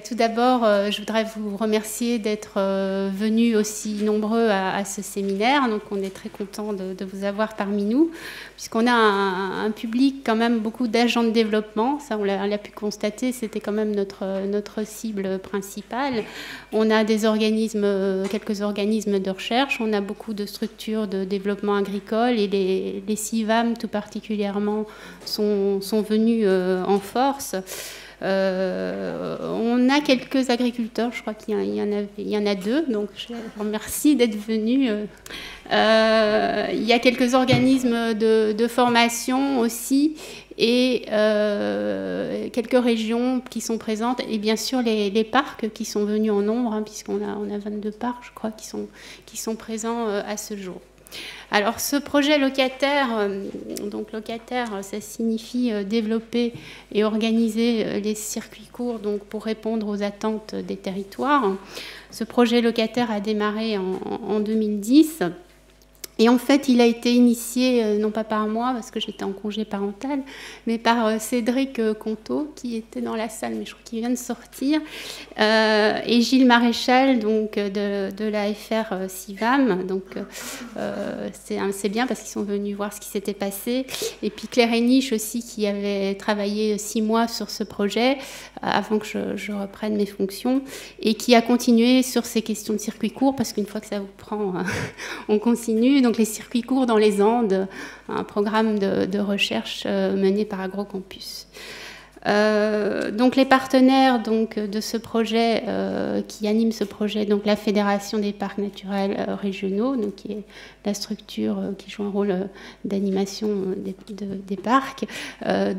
Tout d'abord, je voudrais vous remercier d'être venus aussi nombreux à ce séminaire. Donc, on est très content de vous avoir parmi nous, puisqu'on a un public quand même beaucoup d'agents de développement. Ça, on l'a pu constater, c'était quand même notre cible principale. On a des organismes, quelques organismes de recherche. On a beaucoup de structures de développement agricole et les CIVAM tout particulièrement sont venus en force. On a quelques agriculteurs, je crois qu'il y en a deux, donc je vous remercie d'être venus. Il y a quelques organismes de formation aussi et quelques régions qui sont présentes et bien sûr les parcs qui sont venus en nombre, hein, puisqu'on a 22 parcs, je crois, qui sont présents à ce jour. Alors ce projet locataire, donc locataire, ça signifie développer et organiser les circuits courts donc pour répondre aux attentes des territoires. Ce projet locataire a démarré en 2010. Et en fait, il a été initié, non pas par moi, parce que j'étais en congé parental, mais par Cédric Conto, qui était dans la salle, mais je crois qu'il vient de sortir, et Gilles Maréchal, donc, de la FR CIVAM. Donc, c'est bien parce qu'ils sont venus voir ce qui s'était passé. Et puis Claire Héniche aussi, qui avait travaillé 6 mois sur ce projet, avant que je reprenne mes fonctions, et qui a continué sur ces questions de circuits courts, parce qu'une fois que ça vous prend, on continue. Donc les circuits courts dans les Andes, un programme de recherche mené par Agrocampus. Donc les partenaires donc, de ce projet, qui animent ce projet, donc la Fédération des parcs naturels régionaux, donc, qui est la structure qui joue un rôle d'animation des parcs.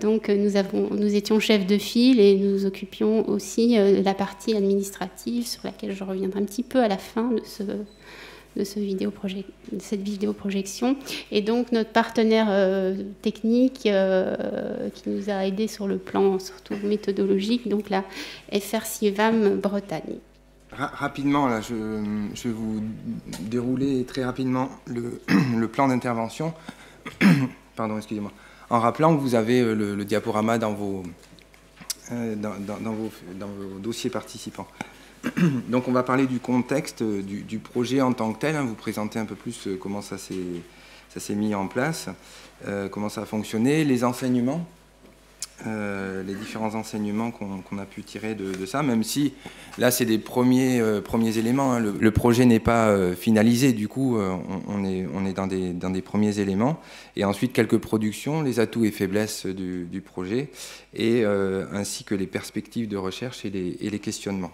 Donc nous étions chefs de file et nous occupions aussi la partie administrative sur laquelle je reviendrai un petit peu à la fin de cette vidéoprojection. Et donc notre partenaire technique qui nous a aidés sur le plan surtout méthodologique, donc la FR CIVAM Bretagne. Rapidement, là, je vais vous dérouler très rapidement le plan d'intervention. Pardon, excusez-moi. En rappelant que vous avez le diaporama dans vos dossiers participants. Donc on va parler du contexte du projet en tant que tel, hein, vous présenter un peu plus comment ça s'est mis en place, comment ça a fonctionné, les enseignements, les différents enseignements qu'on a pu tirer de ça, même si là c'est des premiers éléments, hein, le projet n'est pas finalisé, du coup on est dans des premiers éléments, et ensuite quelques productions, les atouts et faiblesses du projet, et ainsi que les perspectives de recherche et les questionnements.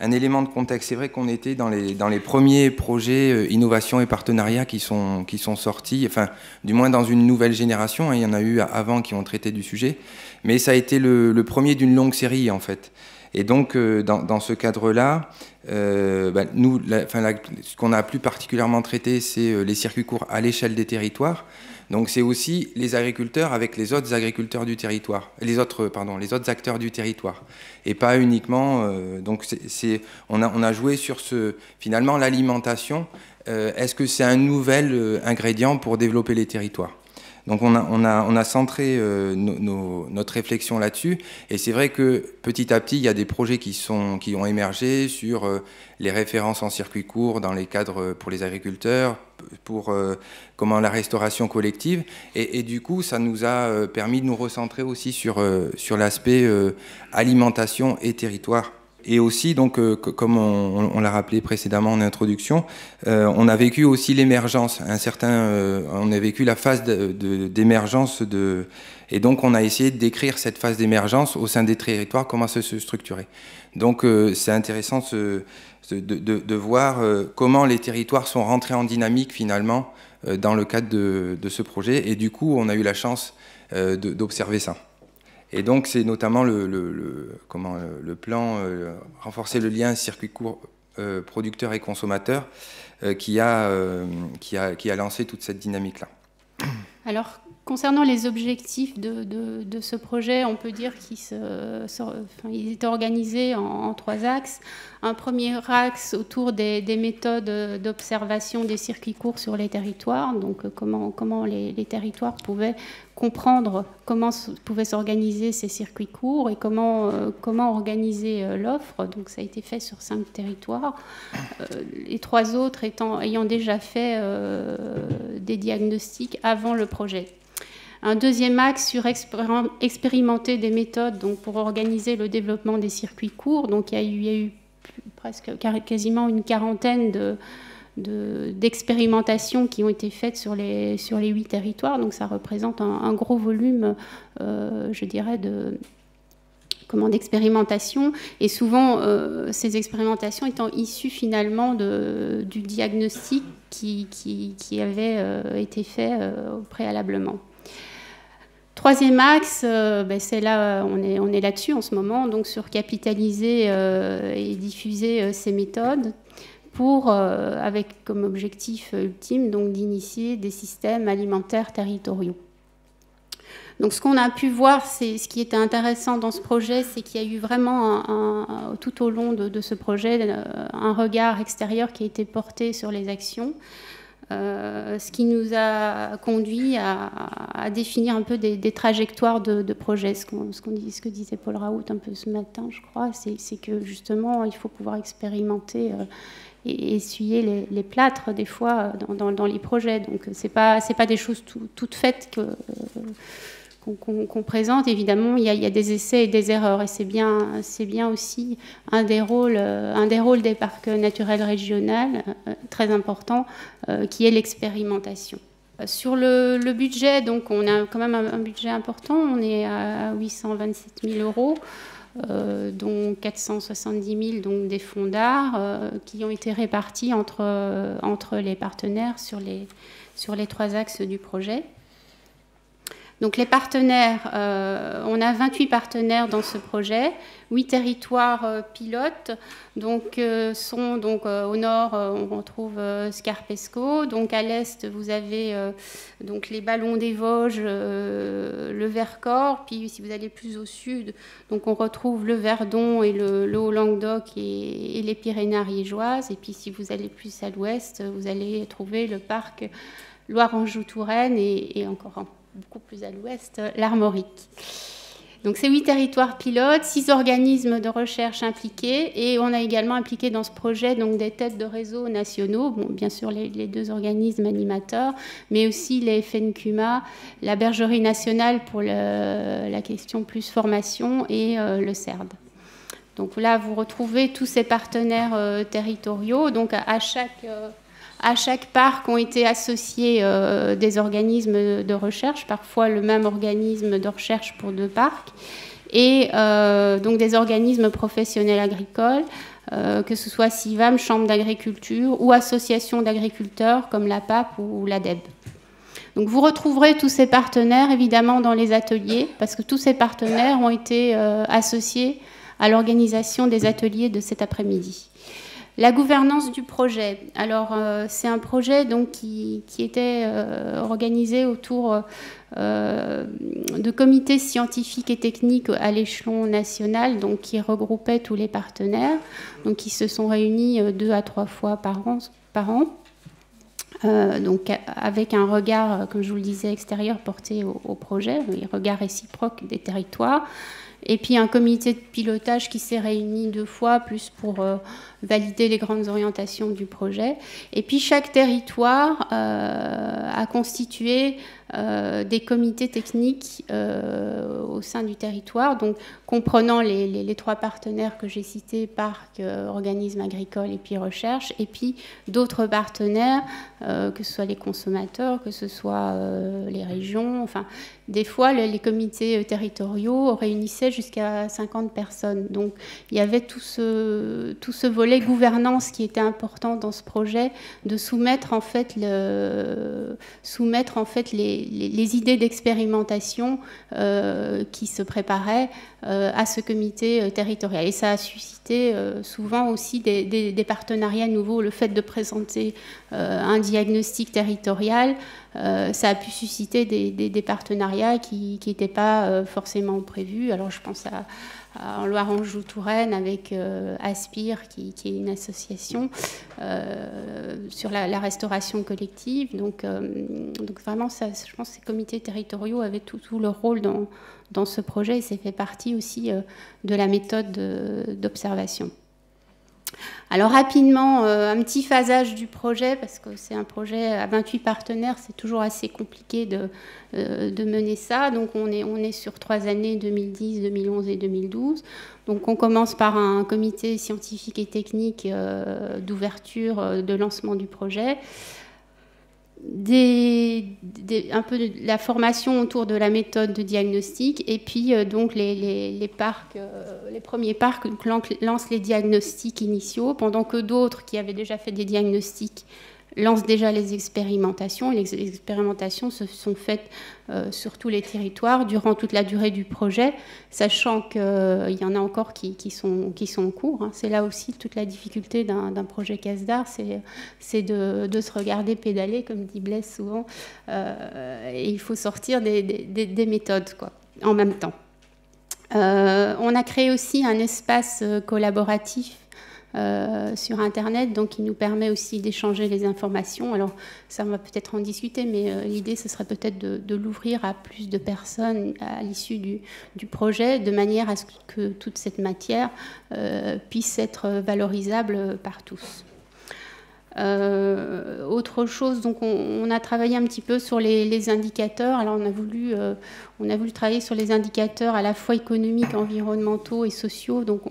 Un élément de contexte, c'est vrai qu'on était dans les premiers projets innovation et partenariat qui sont sortis, enfin du moins dans une nouvelle génération, hein, il y en a eu avant qui ont traité du sujet, mais ça a été le premier d'une longue série en fait. Et donc dans ce cadre-là, nous, ce qu'on a plus particulièrement traité, c'est les circuits courts à l'échelle des territoires. Donc c'est aussi les agriculteurs avec les autres agriculteurs du territoire, les autres acteurs du territoire, et pas uniquement. Donc on a joué sur finalement l'alimentation. Est-ce que c'est un nouvel ingrédient pour développer les territoires? Donc on a centré notre réflexion là-dessus, et c'est vrai que petit à petit il y a des projets qui ont émergé sur les références en circuit court dans les cadres pour les agriculteurs, pour comment la restauration collective, et du coup ça nous a permis de nous recentrer aussi sur l'aspect alimentation et territoire. Et aussi, donc, comme on l'a rappelé précédemment en introduction, on a vécu aussi l'émergence. On a vécu la phase d'émergence et donc on a essayé de décrire cette phase d'émergence au sein des territoires, comment ça se structurait. Donc c'est intéressant de voir comment les territoires sont rentrés en dynamique finalement dans le cadre de ce projet. Et du coup, on a eu la chance d'observer ça. Et donc, c'est notamment le plan renforcer le lien circuit court producteur et consommateur qui a lancé toute cette dynamique-là. Alors, concernant les objectifs de ce projet, on peut dire qu'ils étaient organisés en 3 axes. Un premier axe autour des méthodes d'observation des circuits courts sur les territoires, donc comment les territoires pouvaient comprendre comment pouvaient s'organiser ces circuits courts et comment organiser l'offre. Donc ça a été fait sur 5 territoires, les 3 autres ayant déjà fait des diagnostics avant le projet. Un deuxième axe sur expérimenter des méthodes donc, pour organiser le développement des circuits courts. Donc il y a eu quasiment une quarantaine d'expérimentations qui ont été faites sur les 8 territoires. Donc ça représente un gros volume, je dirais, d'expérimentation. Et souvent, ces expérimentations étant issues finalement du diagnostic qui avait été fait préalablement. Troisième axe, c'est là, on est là-dessus en ce moment, donc sur capitaliser et diffuser ces méthodes pour, avec comme objectif ultime, donc d'initier des systèmes alimentaires territoriaux. Donc ce qu'on a pu voir, ce qui était intéressant dans ce projet, c'est qu'il y a eu vraiment tout au long de ce projet un regard extérieur qui a été porté sur les actions. Ce qui nous a conduit à définir un peu des trajectoires de projet. Ce que disait Paul Raoult un peu ce matin, je crois, c'est que justement, il faut pouvoir expérimenter et essuyer les plâtres des fois dans les projets. Donc, c'est pas des choses toutes faites qu'on présente. Évidemment, il y a des essais et des erreurs, et c'est bien aussi un des rôles des parcs naturels régionaux très important, qui est l'expérimentation. Sur le budget, donc on a quand même un budget important. On est à 827 000 €, dont 470 000 donc des fonds d'art qui ont été répartis entre les partenaires sur les 3 axes du projet. Donc les partenaires, on a 28 partenaires dans ce projet, 8 territoires pilotes, donc sont au nord, on retrouve Scarpesco, donc à l'est vous avez donc les Ballons des Vosges, le Vercors, puis si vous allez plus au sud, donc on retrouve le Verdon et le Haut-Languedoc et les Pyrénées ariégeoises, et puis si vous allez plus à l'ouest, vous allez trouver le parc Loire-Anjou-Touraine et encore beaucoup plus à l'ouest, l'Armorique. Donc c'est 8 territoires pilotes, 6 organismes de recherche impliqués, et on a également impliqué dans ce projet donc, des têtes de réseaux nationaux, bon, bien sûr les 2 organismes animateurs, mais aussi les FNCUMA, la Bergerie nationale pour la question plus formation et le CERD. Donc là, vous retrouvez tous ces partenaires territoriaux, donc à chaque parc ont été associés des organismes de recherche, parfois le même organisme de recherche pour 2 parcs, et donc des organismes professionnels agricoles, que ce soit CIVAM, Chambre d'agriculture ou associations d'agriculteurs comme la PAP ou l'ADEB. Donc vous retrouverez tous ces partenaires évidemment dans les ateliers, parce que tous ces partenaires ont été associés à l'organisation des ateliers de cet après-midi. La gouvernance du projet. Alors, c'est un projet donc, qui était organisé autour de comités scientifiques et techniques à l'échelon national, donc qui regroupaient tous les partenaires, donc qui se sont réunis 2 à 3 fois par an. Donc avec un regard, comme je vous le disais, extérieur porté au projet, un regard réciproque des territoires. Et puis un comité de pilotage qui s'est réuni 2 fois, plus pour valider les grandes orientations du projet. Et puis chaque territoire a constitué des comités techniques au sein du territoire, donc comprenant les 3 partenaires que j'ai cités, parcs, organismes agricoles et puis recherche, et puis d'autres partenaires, que ce soit les consommateurs, que ce soit les régions, enfin des fois les comités territoriaux réunissaient jusqu'à 50 personnes. Donc il y avait tout ce volet gouvernance qui était important dans ce projet, de soumettre en fait les idées d'expérimentation qui se préparaient à ce comité territorial. Et ça a suscité souvent aussi des partenariats nouveaux. Le fait de présenter un diagnostic territorial ça a pu susciter des partenariats qui n'étaient pas forcément prévus. Alors je pense en Loire-Anjou-Touraine avec Aspire, qui est une association sur la restauration collective. Donc vraiment, ça, je pense que ces comités territoriaux avaient tout leur rôle dans ce projet, et ça fait partie aussi de la méthode d'observation. Alors rapidement, un petit phasage du projet, parce que c'est un projet à 28 partenaires, c'est toujours assez compliqué de mener ça. Donc on est sur 3 années, 2010, 2011 et 2012. Donc on commence par un comité scientifique et technique d'ouverture, de lancement du projet. Un peu de la formation autour de la méthode de diagnostic, et puis donc les premiers parcs lancent les diagnostics initiaux, pendant que d'autres qui avaient déjà fait des diagnostics lancent déjà les expérimentations. Les expérimentations se sont faites sur tous les territoires durant toute la durée du projet, sachant qu'il y en a encore qui sont en cours. C'est là aussi toute la difficulté d'un projet CASDAR, c'est de se regarder pédaler, comme dit Blaise souvent, et il faut sortir des méthodes quoi, en même temps. On a créé aussi un espace collaboratif sur Internet, donc qui nous permet aussi d'échanger les informations. Alors ça, on va peut-être en discuter, mais l'idée, ce serait peut-être de l'ouvrir à plus de personnes à l'issue du projet, de manière à ce que toute cette matière puisse être valorisable par tous. Autre chose, donc on a travaillé un petit peu sur les indicateurs. Alors on a voulu travailler sur les indicateurs à la fois économiques, environnementaux et sociaux. Donc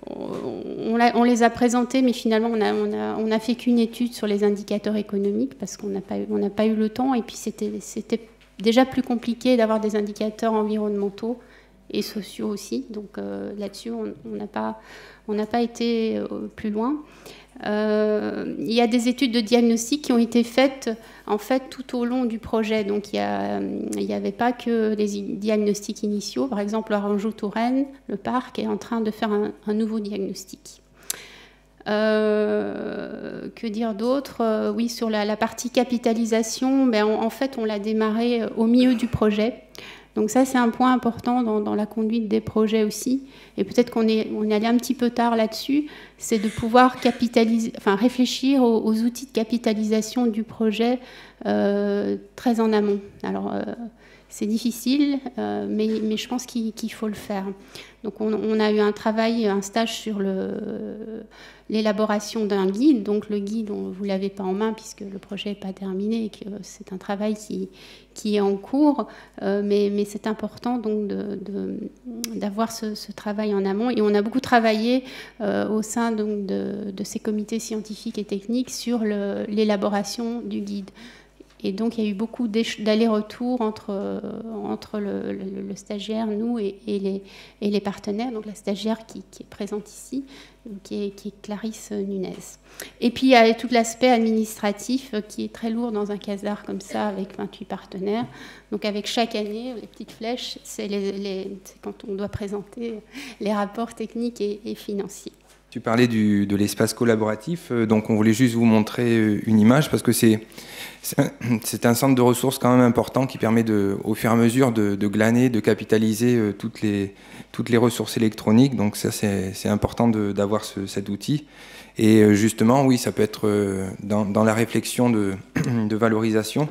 on les a présentés, mais finalement, on a fait qu'une étude sur les indicateurs économiques parce qu'on n'a pas eu le temps. Et puis, c'était déjà plus compliqué d'avoir des indicateurs environnementaux et sociaux aussi. Donc, là-dessus, on n'a pas été plus loin. Il y a des études de diagnostic qui ont été faites en fait tout au long du projet. Donc il n'y avait pas que les diagnostics initiaux. Par exemple, Loire-Anjou-Touraine, le parc est en train de faire un nouveau diagnostic. Que dire d'autre? Oui, sur la partie capitalisation, en fait on l'a démarré au milieu du projet. Donc ça, c'est un point important dans la conduite des projets aussi. Et peut-être qu'on est allé un petit peu tard là-dessus. C'est de pouvoir réfléchir aux outils de capitalisation du projet très en amont. Alors, c'est difficile, mais je pense qu'il faut le faire. Donc on a eu un stage sur l'élaboration d'un guide. Donc le guide, vous ne l'avez pas en main puisque le projet n'est pas terminé et que c'est un travail qui est en cours. Mais c'est important donc d'avoir ce travail en amont. Et on a beaucoup travaillé au sein donc, de ces comités scientifiques et techniques sur l'élaboration du guide. Et donc, il y a eu beaucoup d'allers-retours entre le stagiaire, nous, et les partenaires. Donc, la stagiaire qui est présente ici, qui est Clarisse Nunez. Et puis, il y a tout l'aspect administratif qui est très lourd dans un CASDAR comme ça, avec 28 partenaires. Donc, avec chaque année, les petites flèches, c'est quand on doit présenter les rapports techniques et financiers. Tu parlais de l'espace collaboratif, donc on voulait juste vous montrer une image parce que c'est un centre de ressources quand même important qui permet au fur et à mesure de glaner, de capitaliser toutes les ressources électroniques. Donc ça, c'est important d'avoir cet outil. Et justement, oui, ça peut être dans la réflexion de valorisation,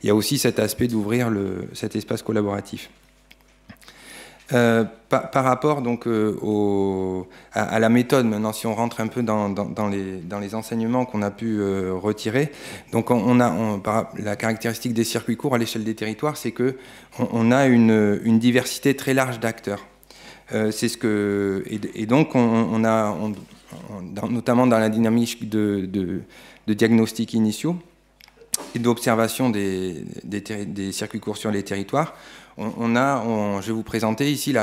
il y a aussi cet aspect d'ouvrir cet espace collaboratif. Par rapport donc à la méthode, maintenant si on rentre un peu dans les enseignements qu'on a pu retirer, donc la caractéristique des circuits courts à l'échelle des territoires, c'est que on a une diversité très large d'acteurs. Et donc notamment dans la dynamique de diagnostics initiaux et d'observation des circuits courts sur les territoires. Je vais vous présenter ici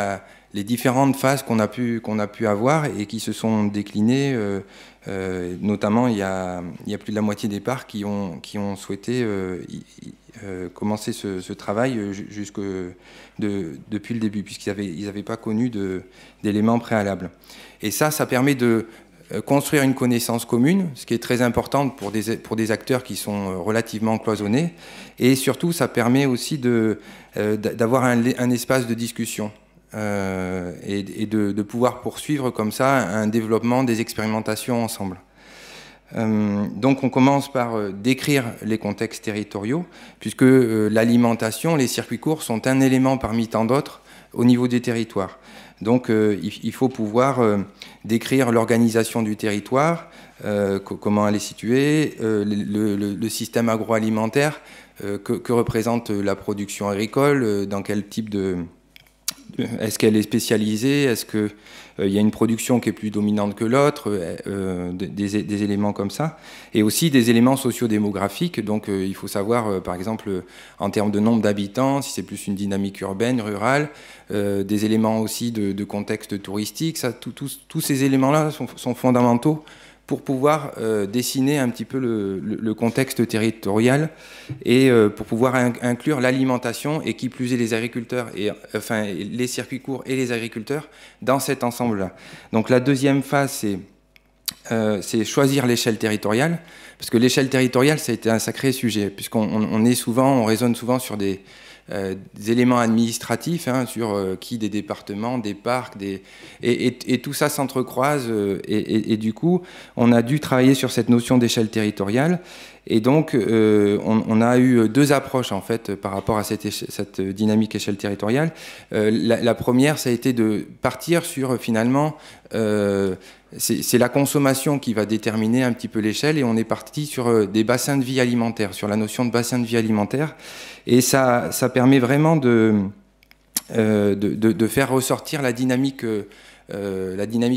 les différentes phases qu'on a pu avoir et qui se sont déclinées. Notamment, il y a plus de la moitié des parcs qui ont souhaité commencer ce travail depuis le début, puisqu'ils n'avaient pas connu d'éléments préalables. Et ça permet construire une connaissance commune, ce qui est très important pour des acteurs qui sont relativement cloisonnés. Et surtout, ça permet aussi d'avoir un espace de discussion et de pouvoir poursuivre comme ça un développement des expérimentations ensemble. Donc on commence par décrire les contextes territoriaux, puisque l'alimentation, les circuits courts sont un élément parmi tant d'autres au niveau des territoires. Donc il faut pouvoir décrire l'organisation du territoire, comment elle est située, le système agroalimentaire, que représente la production agricole, dans quel type de... Est-ce qu'elle est spécialisée? Est-ce qu'il y a une production qui est plus dominante que l'autre? Des éléments comme ça. Et aussi des éléments sociodémographiques. Donc il faut savoir, par exemple, en termes de nombre d'habitants, si c'est plus une dynamique urbaine, rurale. Des éléments aussi de contexte touristique. Tous ces éléments-là sont fondamentaux pour pouvoir dessiner un petit peu le contexte territorial et pour pouvoir inclure l'alimentation et qui plus est les agriculteurs, enfin les circuits courts et les agriculteurs dans cet ensemble-là. Donc la deuxième phase, c'est choisir l'échelle territoriale, parce que l'échelle territoriale, ça a été un sacré sujet, puisqu'on raisonne souvent sur des éléments administratifs, hein, sur qui des départements, des parcs, et tout ça s'entrecroise, et du coup, on a dû travailler sur cette notion d'échelle territoriale, et donc on a eu deux approches en fait par rapport à cette dynamique échelle territoriale. La première, ça a été de partir sur finalement c'est la consommation qui va déterminer un petit peu l'échelle, et on est parti sur des bassins de vie alimentaire, sur la notion de bassin de vie alimentaire, et ça permet vraiment de faire ressortir la dynamique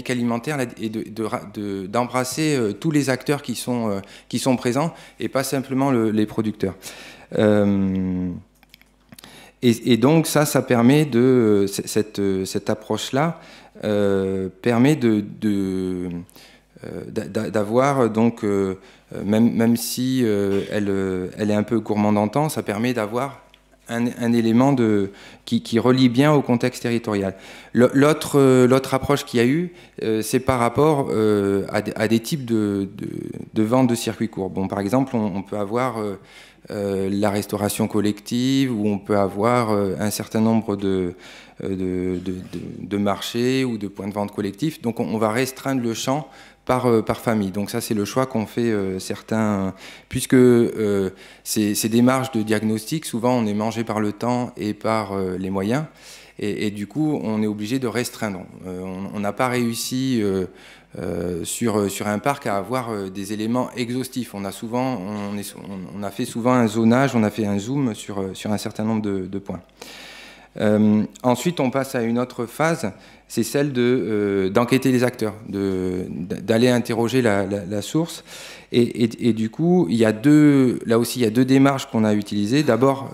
alimentaire et d'embrasser tous les acteurs qui sont présents et pas simplement les producteurs. Et donc ça permet cette approche-là permet d'avoir donc même si elle est un peu gourmande en temps, ça permet d'avoir un élément qui relie bien au contexte territorial. L'autre approche qu'il y a eu, c'est par rapport à des types de vente de circuits courts. Bon, par exemple, on peut avoir la restauration collective, où on peut avoir un certain nombre de marchés ou de points de vente collectifs. Donc on va restreindre le champ par famille. Donc ça, c'est le choix qu'ont fait certains, puisque ces démarches de diagnostic, souvent on est mangé par le temps et par les moyens, et du coup on est obligé de restreindre. On n'a pas réussi sur un parc à avoir des éléments exhaustifs. On a fait souvent un zonage, on a fait un zoom sur un certain nombre de points. Ensuite, on passe à une autre phase, c'est celle d'enquêter les acteurs, d'aller interroger la source. Et du coup, là aussi, il y a deux démarches qu'on a utilisées. D'abord,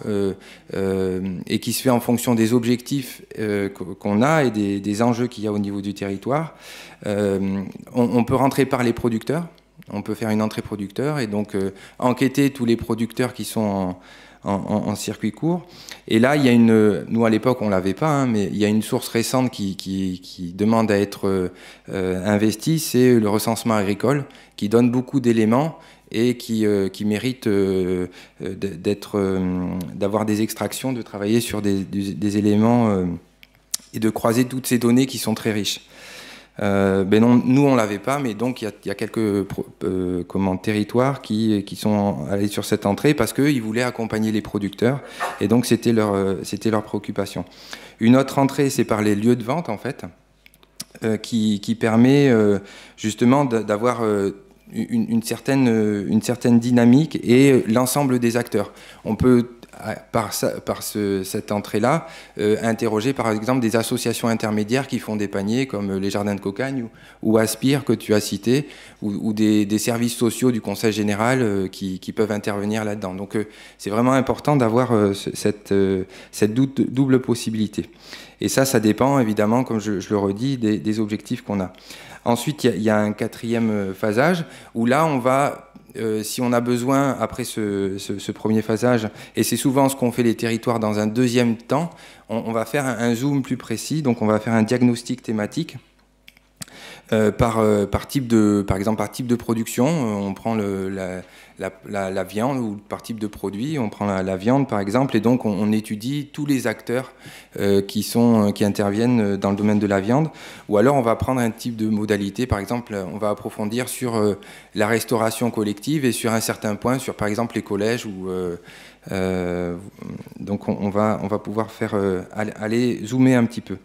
et qui se fait en fonction des objectifs qu'on a et des enjeux qu'il y a au niveau du territoire. On peut rentrer par les producteurs, on peut faire une entrée producteur et donc enquêter tous les producteurs qui sont en circuit court. Et là, il y a nous à l'époque on l'avait pas, hein, mais il y a une source récente qui demande à être investie, c'est le recensement agricole, qui donne beaucoup d'éléments et qui mérite d'avoir des extractions, de travailler sur des éléments et de croiser toutes ces données qui sont très riches. Non, nous on l'avait pas, mais donc il y a quelques territoires qui sont allés sur cette entrée parce qu'ils voulaient accompagner les producteurs, et donc c'était leur préoccupation. Une autre entrée, c'est par les lieux de vente en fait, qui permet justement d'avoir une certaine dynamique et l'ensemble des acteurs. On peut par cette entrée-là, interroger par exemple des associations intermédiaires qui font des paniers comme les Jardins de Cocagne ou Aspire que tu as cité, ou des services sociaux du Conseil général qui peuvent intervenir là-dedans. Donc c'est vraiment important d'avoir cette double possibilité. Et ça dépend évidemment, comme je le redis, des objectifs qu'on a. Ensuite, il y a un quatrième phasage où là, on va... si on a besoin, après ce premier phasage, et c'est souvent ce qu'ont fait les territoires dans un deuxième temps, on va faire un zoom plus précis, donc on va faire un diagnostic thématique par type par exemple par type de production. On prend la viande, ou par type de produit, on prend la viande par exemple, et donc on étudie tous les acteurs qui interviennent dans le domaine de la viande. Ou alors on va prendre un type de modalité, par exemple on va approfondir sur la restauration collective, et sur un certain point sur par exemple les collèges, donc on va pouvoir aller zoomer un petit peu.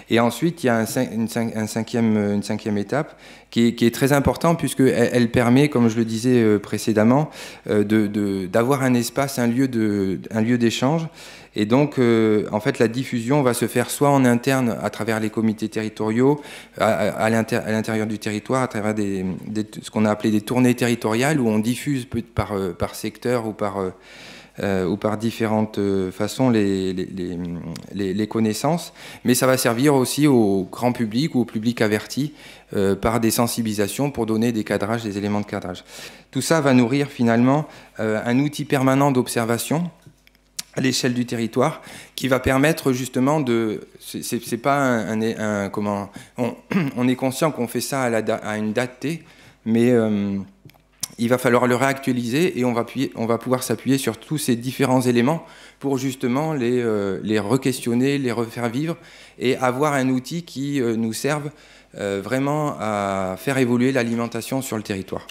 Et ensuite il y a une cinquième étape qui est très importante, puisqu'elle permet, comme je le disais précédemment, d'avoir un espace, un lieu d'échange. Et donc, en fait, la diffusion va se faire soit en interne à travers les comités territoriaux, à l'intérieur du territoire, à travers ce qu'on a appelé des tournées territoriales, où on diffuse par secteur ou par différentes façons les connaissances. Mais ça va servir aussi au grand public ou au public averti par des sensibilisations, pour donner des cadrages, des éléments de cadrage. Tout ça va nourrir finalement un outil permanent d'observation à l'échelle du territoire, qui va permettre justement c'est pas comment on est conscient qu'on fait ça à une date T, mais il va falloir le réactualiser, et on va pouvoir s'appuyer sur tous ces différents éléments pour justement les re-questionner, les refaire vivre, et avoir un outil qui nous serve vraiment à faire évoluer l'alimentation sur le territoire.